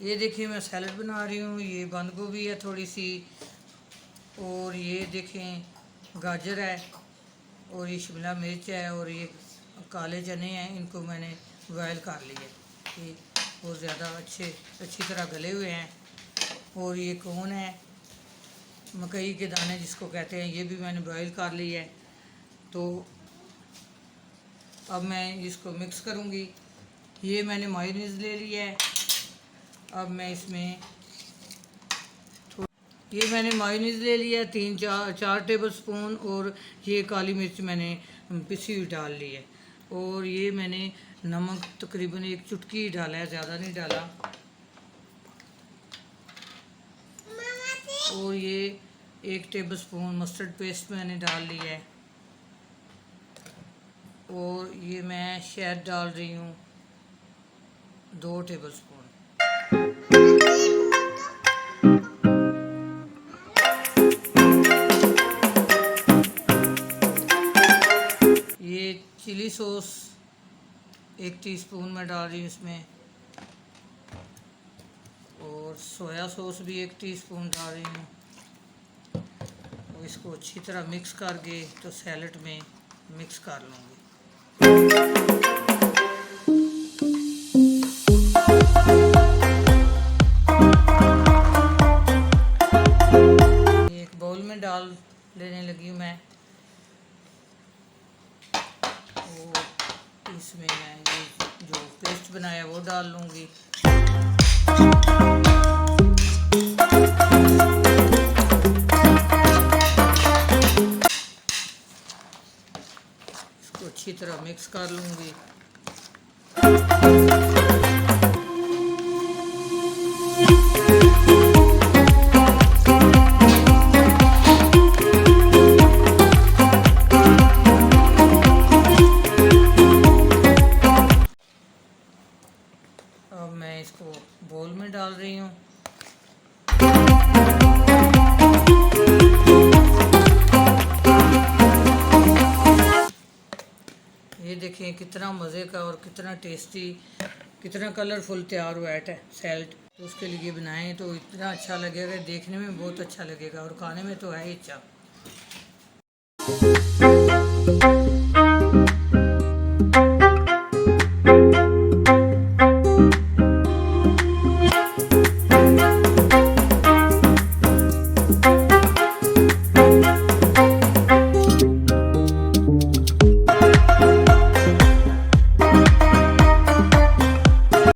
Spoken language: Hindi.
ये देखिए मैं सैलड बना रही हूँ। ये बंद गोभी है थोड़ी सी, और ये देखें गाजर है, और ये शिमला मिर्च है, और ये काले चने हैं। इनको मैंने बॉयल कर लिया, ये बहुत ज़्यादा अच्छी तरह गले हुए हैं। और ये कौन है, मकई के दाने जिसको कहते हैं, ये भी मैंने बॉयल कर लिया है। तो अब मैं इसको मिक्स करूँगी। ये मैंने मायोनीज़ ले लिया है। अब मैं इसमें ये मैंने मायोनीज़ ले लिया 3-4 टेबल स्पून, और ये काली मिर्च मैंने पिसी हुई डाल ली है। और ये मैंने नमक तकरीबन 1 चुटकी डाला है, ज़्यादा नहीं डाला। और ये 1 टेबल स्पून मस्टर्ड पेस्ट मैंने डाल लिया है। और ये मैं शहद डाल रही हूँ 2 टेबल स्पून। ये चिली सॉस 1 टीस्पून में डाल रही हूँ इसमें, और सोया सॉस भी 1 टीस्पून डाल रही हूँ। और इसको अच्छी तरह मिक्स करके तो सैलड में मिक्स कर लूँगी। एक बाउल में डाल लेने लगी हूँ मैं, और इसमें मैं ये जो पेस्ट बनाया वो डाल लूँगी। इसको अच्छी तरह मिक्स कर लूँगी। अब मैं इसको बोल में डाल रही हूँ। ये देखें कितना मज़े का और कितना टेस्टी, कितना कलरफुल तैयार हुआ है सैलड। तो उसके लिए बनाएं तो इतना अच्छा लगेगा, देखने में बहुत अच्छा लगेगा और खाने में तो है ही अच्छा।